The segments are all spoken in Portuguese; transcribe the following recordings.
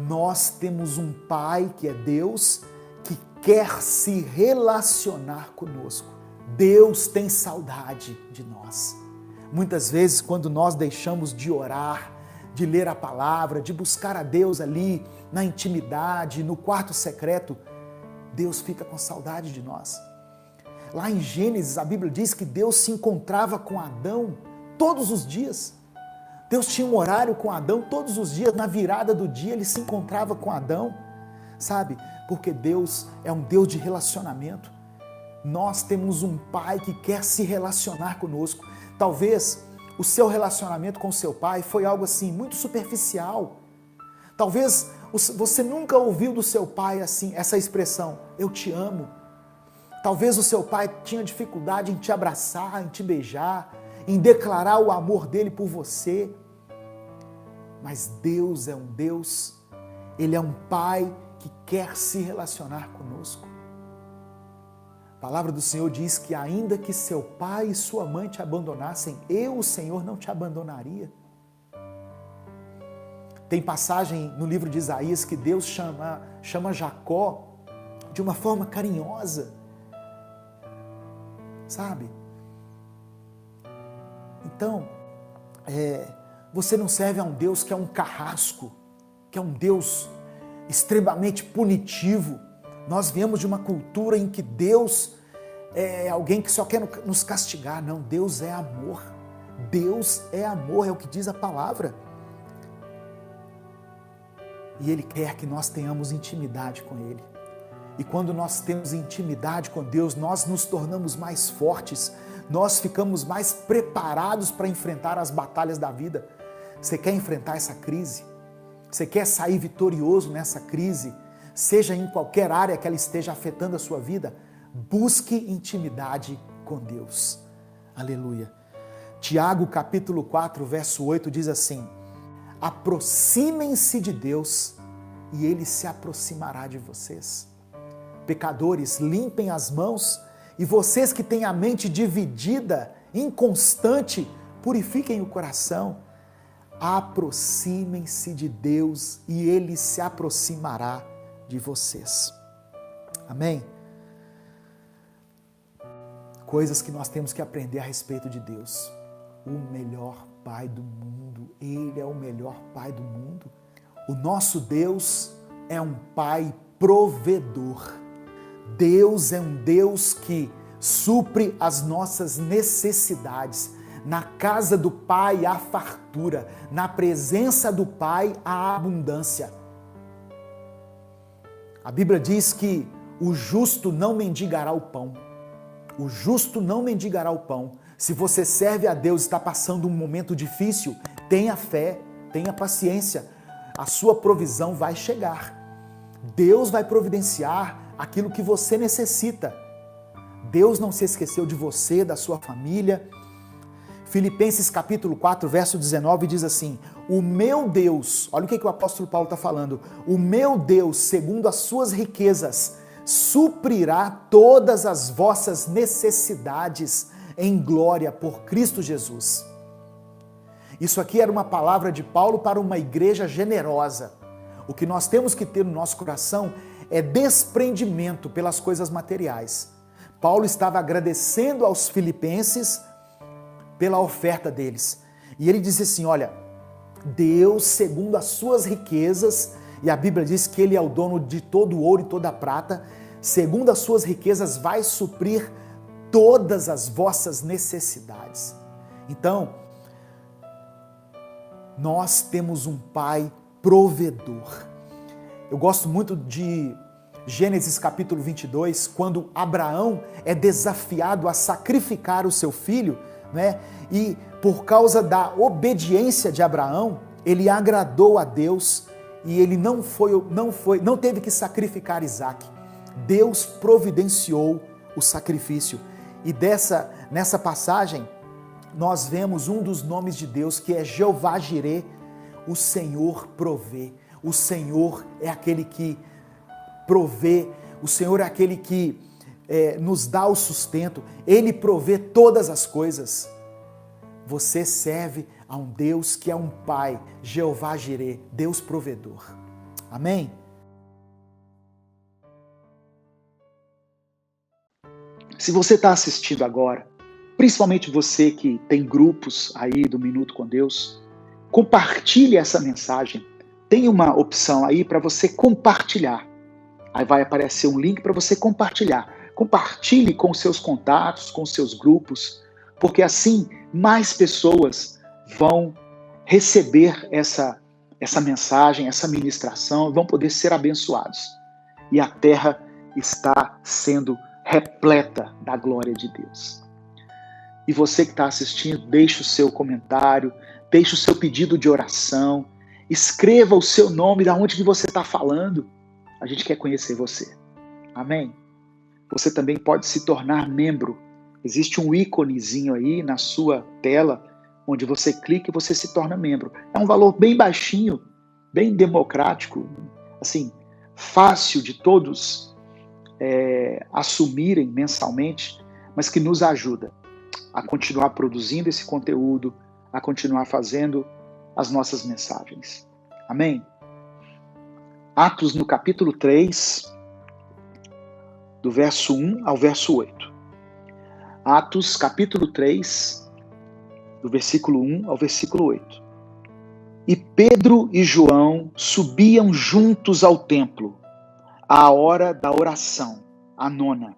Nós temos um Pai que é Deus, que quer se relacionar conosco. Deus tem saudade de nós. Muitas vezes, quando nós deixamos de orar, de ler a palavra, de buscar a Deus ali na intimidade, no quarto secreto, Deus fica com saudade de nós. Lá em Gênesis, a Bíblia diz que Deus se encontrava com Adão todos os dias. Deus tinha um horário com Adão todos os dias, na virada do dia ele se encontrava com Adão, sabe? Porque Deus é um Deus de relacionamento. Nós temos um Pai que quer se relacionar conosco. Talvez o seu relacionamento com o seu pai foi algo assim, muito superficial. Talvez você nunca ouviu do seu pai assim, essa expressão, eu te amo. Talvez o seu pai tinha dificuldade em te abraçar, em te beijar, em declarar o amor dele por você. Mas Deus é um Deus, Ele é um Pai que quer se relacionar conosco. A palavra do Senhor diz que ainda que seu pai e sua mãe te abandonassem, eu, o Senhor, não te abandonaria. Tem passagem no livro de Isaías que Deus chama Jacó de uma forma carinhosa, sabe? Então, você não serve a um Deus que é um carrasco, que é um Deus extremamente punitivo. Nós viemos de uma cultura em que Deus é alguém que só quer nos castigar. Não, Deus é amor. Deus é amor, é o que diz a palavra. E Ele quer que nós tenhamos intimidade com Ele. E quando nós temos intimidade com Deus, nós nos tornamos mais fortes, nós ficamos mais preparados para enfrentar as batalhas da vida. Você quer enfrentar essa crise? Você quer sair vitorioso nessa crise? Seja em qualquer área que ela esteja afetando a sua vida, busque intimidade com Deus. Aleluia. Tiago capítulo 4, verso 8 diz assim: aproximem-se de Deus e Ele se aproximará de vocês. Pecadores, limpem as mãos, e vocês que têm a mente dividida, inconstante, purifiquem o coração. Aproximem-se de Deus e Ele se aproximará de vocês. Amém? Coisas que nós temos que aprender a respeito de Deus. O melhor Pai do mundo, Ele é o melhor Pai do mundo. O nosso Deus é um Pai provedor. Deus é um Deus que supre as nossas necessidades. Na casa do Pai há fartura, na presença do Pai há abundância. A Bíblia diz que o justo não mendigará o pão. O justo não mendigará o pão. Se você serve a Deus e está passando um momento difícil, tenha fé, tenha paciência. A sua provisão vai chegar. Deus vai providenciar aquilo que você necessita. Deus não se esqueceu de você, da sua família. Filipenses capítulo 4, verso 19 diz assim: o meu Deus, olha o que o apóstolo Paulo está falando, o meu Deus, segundo as suas riquezas, suprirá todas as vossas necessidades em glória por Cristo Jesus. Isso aqui era uma palavra de Paulo para uma igreja generosa. O que nós temos que ter no nosso coração é desprendimento pelas coisas materiais. Paulo estava agradecendo aos filipenses pela oferta deles. E ele disse assim, olha, Deus, segundo as suas riquezas, e a Bíblia diz que Ele é o dono de todo o ouro e toda a prata, segundo as suas riquezas vai suprir todas as vossas necessidades. Então, nós temos um Pai provedor. Eu gosto muito de Gênesis capítulo 22, quando Abraão é desafiado a sacrificar o seu filho, né? E por causa da obediência de Abraão, ele agradou a Deus e ele não teve que sacrificar Isaque. Deus providenciou o sacrifício. E nessa passagem, nós vemos um dos nomes de Deus, que é Jeová Jirê, o Senhor provê. O Senhor é aquele que provê, o Senhor é aquele que nos dá o sustento, Ele provê todas as coisas. Você serve a um Deus que é um Pai, Jeová Jirê, Deus provedor. Amém? Se você está assistindo agora, principalmente você que tem grupos aí do Minuto com Deus, compartilhe essa mensagem. Tem uma opção aí para você compartilhar. Aí vai aparecer um link para você compartilhar. Compartilhe com seus contatos, com seus grupos, porque assim mais pessoas vão receber essa mensagem, essa ministração, vão poder ser abençoados. E a terra está sendo repleta da glória de Deus. E você que está assistindo, deixe o seu comentário, deixe o seu pedido de oração, escreva o seu nome, de onde que você está falando. A gente quer conhecer você. Amém? Você também pode se tornar membro. Existe um íconezinho aí na sua tela, onde você clica e você se torna membro. É um valor bem baixinho, bem democrático, assim, fácil de todos assumirem mensalmente, mas que nos ajuda a continuar produzindo esse conteúdo, a continuar fazendo as nossas mensagens. Amém? Atos no capítulo 3, do verso 1 ao verso 8. Atos capítulo 3, do versículo 1 ao versículo 8. E Pedro e João subiam juntos ao templo, à hora da oração, a nona.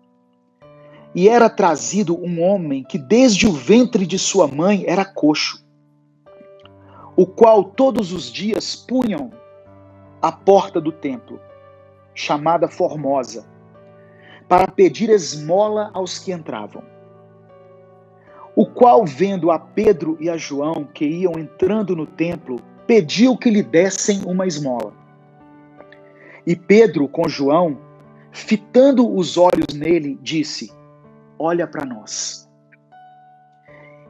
E era trazido um homem que desde o ventre de sua mãe era coxo, o qual todos os dias punham à porta do templo, chamada Formosa, para pedir esmola aos que entravam. O qual, vendo a Pedro e a João que iam entrando no templo, pediu que lhe dessem uma esmola. E Pedro, com João, fitando os olhos nele, disse: olha para nós.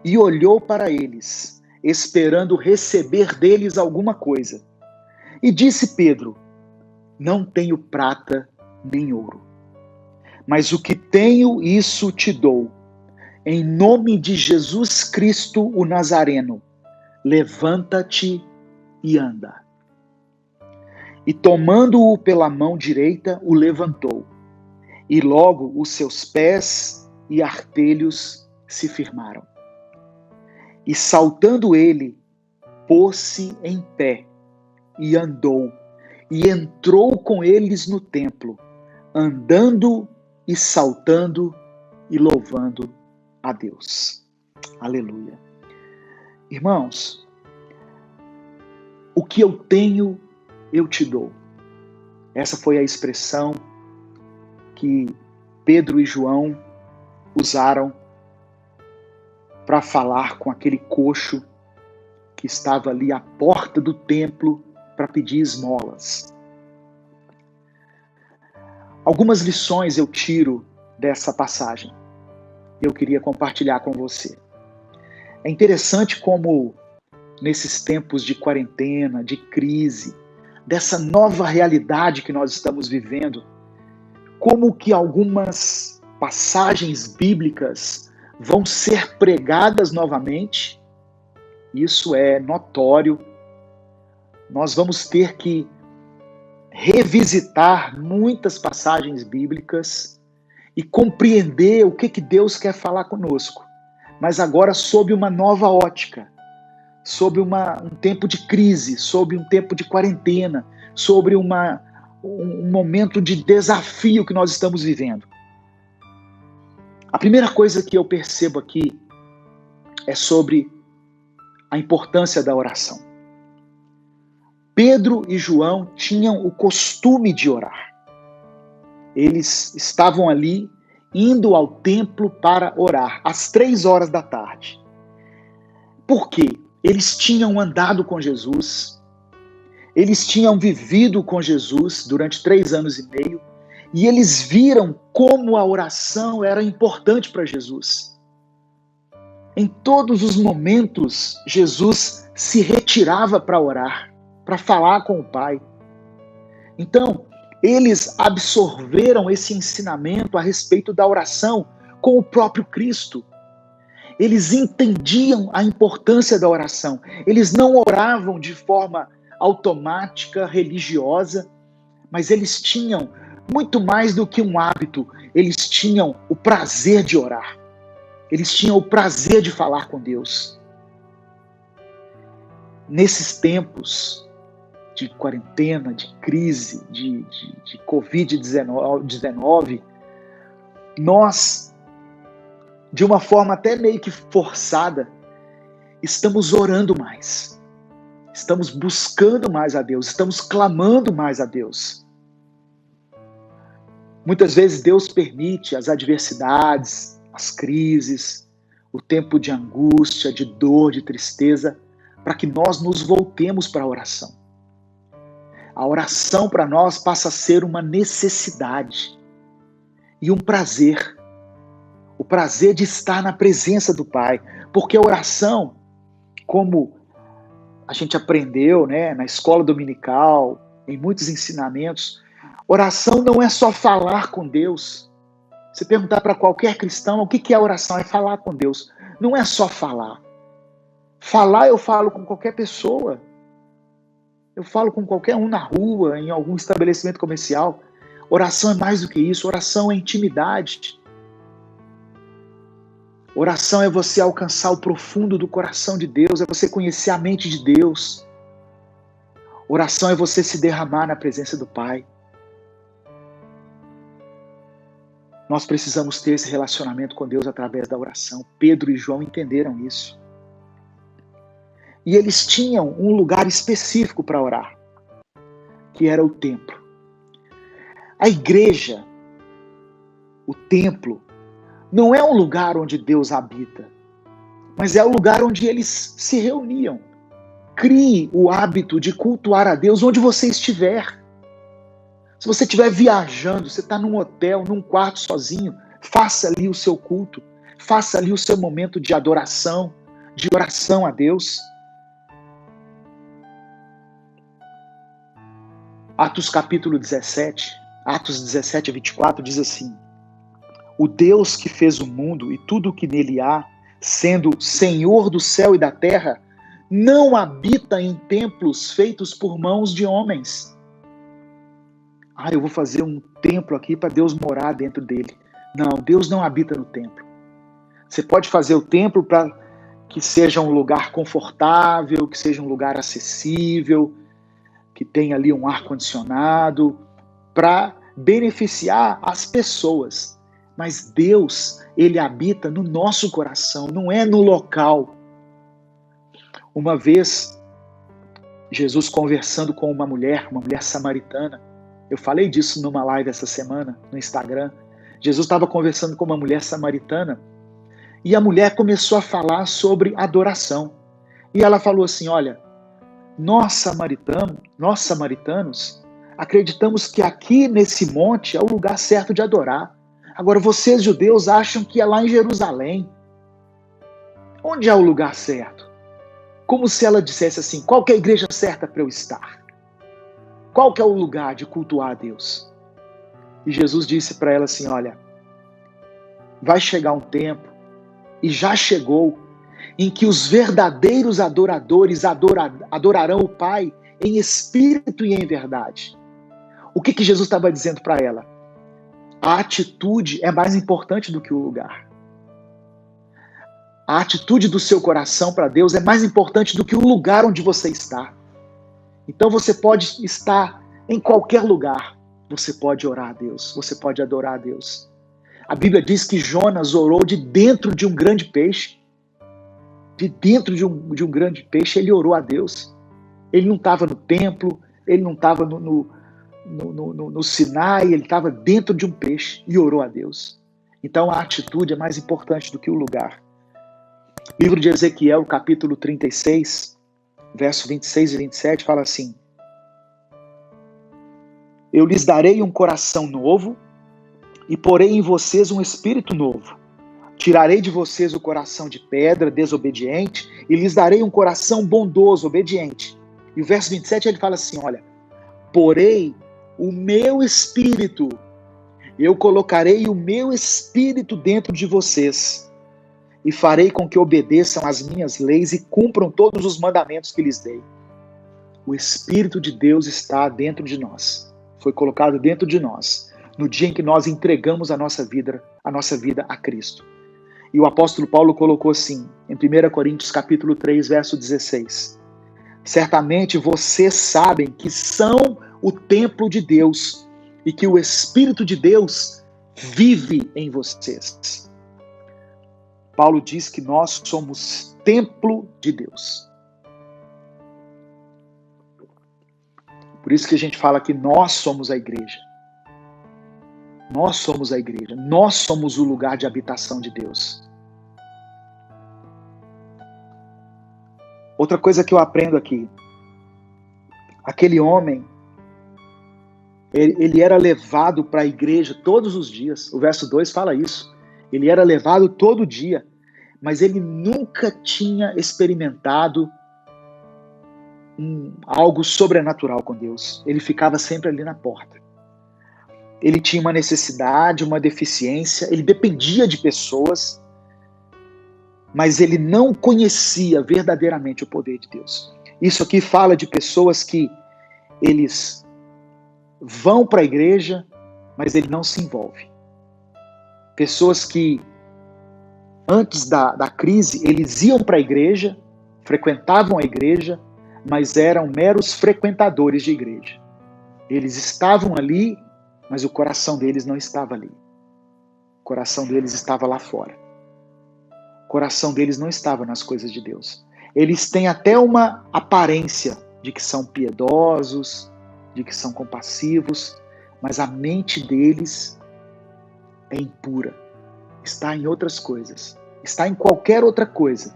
E olhou para eles, esperando receber deles alguma coisa. E disse Pedro: não tenho prata nem ouro, mas o que tenho, isso te dou. Em nome de Jesus Cristo, o Nazareno, levanta-te e anda. E tomando-o pela mão direita, o levantou. E logo os seus pés e artelhos se firmaram. E saltando ele, pôs-se em pé e andou, e entrou com eles no templo, andando e saltando e louvando a Deus. Aleluia. Irmãos, o que eu tenho, eu te dou. Essa foi a expressão que Pedro e João usaram para falar com aquele coxo que estava ali à porta do templo para pedir esmolas. Algumas lições eu tiro dessa passagem. Eu queria compartilhar com você. É interessante como, nesses tempos de quarentena, de crise, dessa nova realidade que nós estamos vivendo, como que algumas passagens bíblicas vão ser pregadas novamente. Isso é notório. Nós vamos ter que revisitar muitas passagens bíblicas e compreender o que Deus quer falar conosco, mas agora sob uma nova ótica, sob um tempo de crise, sob um tempo de quarentena, sobre um momento de desafio que nós estamos vivendo. A primeira coisa que eu percebo aqui é sobre a importância da oração. Pedro e João tinham o costume de orar. Eles estavam ali indo ao templo para orar, às 3 da tarde. Por quê? Eles tinham andado com Jesus, eles tinham vivido com Jesus durante 3 anos e meio, e eles viram como a oração era importante para Jesus. Em todos os momentos, Jesus se retirava para orar, para falar com o Pai. Então, eles absorveram esse ensinamento a respeito da oração com o próprio Cristo. Eles entendiam a importância da oração. Eles não oravam de forma automática, religiosa, mas eles tinham muito mais do que um hábito, eles tinham o prazer de orar. Eles tinham o prazer de falar com Deus. Nesses tempos de quarentena, de crise, de Covid-19, nós, de uma forma até meio que forçada, estamos orando mais. Estamos buscando mais a Deus, estamos clamando mais a Deus. Muitas vezes Deus permite as adversidades, as crises, o tempo de angústia, de dor, de tristeza, para que nós nos voltemos para a oração. A oração para nós passa a ser uma necessidade e um prazer. O prazer de estar na presença do Pai. Porque a oração, como a gente aprendeu, né, na escola dominical, em muitos ensinamentos, oração não é só falar com Deus. Se perguntar para qualquer cristão o que é oração, é falar com Deus. Não é só falar. Falar eu falo com qualquer pessoa. Eu falo com qualquer um na rua, em algum estabelecimento comercial. Oração é mais do que isso. Oração é intimidade. Oração é você alcançar o profundo do coração de Deus, é você conhecer a mente de Deus. Oração é você se derramar na presença do Pai. Nós precisamos ter esse relacionamento com Deus através da oração. Pedro e João entenderam isso. E eles tinham um lugar específico para orar, que era o templo. A igreja, o templo, não é um lugar onde Deus habita, mas é o lugar onde eles se reuniam. Crie o hábito de cultuar a Deus onde você estiver. Se você estiver viajando, você está num hotel, num quarto sozinho, faça ali o seu culto, faça ali o seu momento de adoração, de oração a Deus. Atos capítulo 17, Atos 17 a 24 diz assim: o Deus que fez o mundo e tudo o que nele há, sendo Senhor do céu e da terra, não habita em templos feitos por mãos de homens. Eu vou fazer um templo aqui para Deus morar dentro dele. Não, Deus não habita no templo. Você pode fazer o templo para que seja um lugar confortável, que seja um lugar acessível, que tenha ali um ar-condicionado, para beneficiar as pessoas. Mas Deus, Ele habita no nosso coração, não é no local. Uma vez, Jesus conversando com uma mulher samaritana, eu falei disso numa live essa semana, no Instagram. Jesus estava conversando com uma mulher samaritana, e a mulher começou a falar sobre adoração. E ela falou assim, olha, nós samaritanos, acreditamos que aqui nesse monte é o lugar certo de adorar. Agora, vocês, judeus, acham que é lá em Jerusalém. Onde é o lugar certo? Como se ela dissesse assim, qual que é a igreja certa para eu estar? Qual que é o lugar de cultuar a Deus? E Jesus disse para ela assim, olha, vai chegar um tempo, e já chegou, em que os verdadeiros adoradores adorarão o Pai em espírito e em verdade. O que Jesus estava dizendo para ela? A atitude é mais importante do que o lugar. A atitude do seu coração para Deus é mais importante do que o lugar onde você está. Então você pode estar em qualquer lugar. Você pode orar a Deus, você pode adorar a Deus. A Bíblia diz que Jonas orou de dentro de um grande peixe. De dentro de um grande peixe, ele orou a Deus. Ele não estava no templo, ele não estava no Sinai, ele estava dentro de um peixe e orou a Deus. Então a atitude é mais importante do que o lugar. Livro de Ezequiel, capítulo 36, verso 26 e 27, fala assim: eu lhes darei um coração novo e porei em vocês um espírito novo. Tirarei de vocês o coração de pedra, desobediente, e lhes darei um coração bondoso, obediente. E o verso 27 ele fala assim, olha, porei o meu espírito, eu colocarei o meu espírito dentro de vocês, e farei com que obedeçam às minhas leis e cumpram todos os mandamentos que lhes dei. O Espírito de Deus está dentro de nós. foi colocado dentro de nós, no dia em que nós entregamos a nossa vida a Cristo. E o apóstolo Paulo colocou assim, em 1 Coríntios capítulo 3, verso 16. Certamente vocês sabem que são o templo de Deus e que o Espírito de Deus vive em vocês. Paulo diz que nós somos templo de Deus. Por isso que a gente fala que nós somos a igreja. Nós somos a igreja. Nós somos o lugar de habitação de Deus. Outra coisa que eu aprendo aqui. Aquele homem, ele era levado para a igreja todos os dias. O verso 2 fala isso. Ele era levado todo dia. Mas ele nunca tinha experimentado algo sobrenatural com Deus. Ele ficava sempre ali na porta. Ele tinha uma necessidade, uma deficiência, ele dependia de pessoas, mas ele não conhecia verdadeiramente o poder de Deus. Isso aqui fala de pessoas que eles vão para a igreja, mas ele não se envolve. Pessoas que antes da crise, eles iam para a igreja, frequentavam a igreja, mas eram meros frequentadores de igreja. Eles estavam ali, mas o coração deles não estava ali. O coração deles estava lá fora. O coração deles não estava nas coisas de Deus. Eles têm até uma aparência de que são piedosos, de que são compassivos, mas a mente deles é impura. Está em outras coisas. Está em qualquer outra coisa.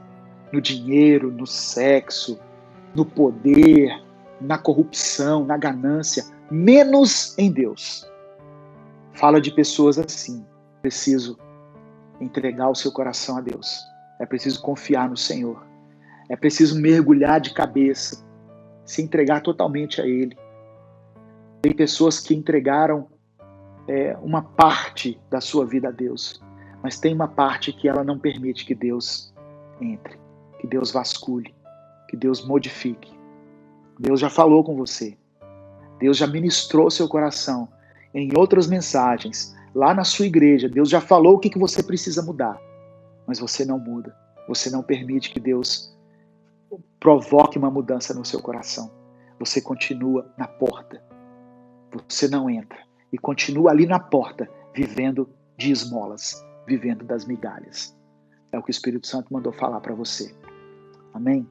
No dinheiro, no sexo, no poder, na corrupção, na ganância, menos em Deus. Fala de pessoas assim. É preciso entregar o seu coração a Deus. É preciso confiar no Senhor. É preciso mergulhar de cabeça, se entregar totalmente a Ele. Tem pessoas que entregaram uma parte da sua vida a Deus, mas tem uma parte que ela não permite que Deus entre, que Deus vasculhe, que Deus modifique. Deus já falou com você. Deus já ministrou seu coração em outras mensagens. Lá na sua igreja, Deus já falou o que você precisa mudar. Mas você não muda. Você não permite que Deus provoque uma mudança no seu coração. Você continua na porta. Você não entra. E continua ali na porta, vivendo de esmolas, vivendo das migalhas. É o que o Espírito Santo mandou falar para você. Amém?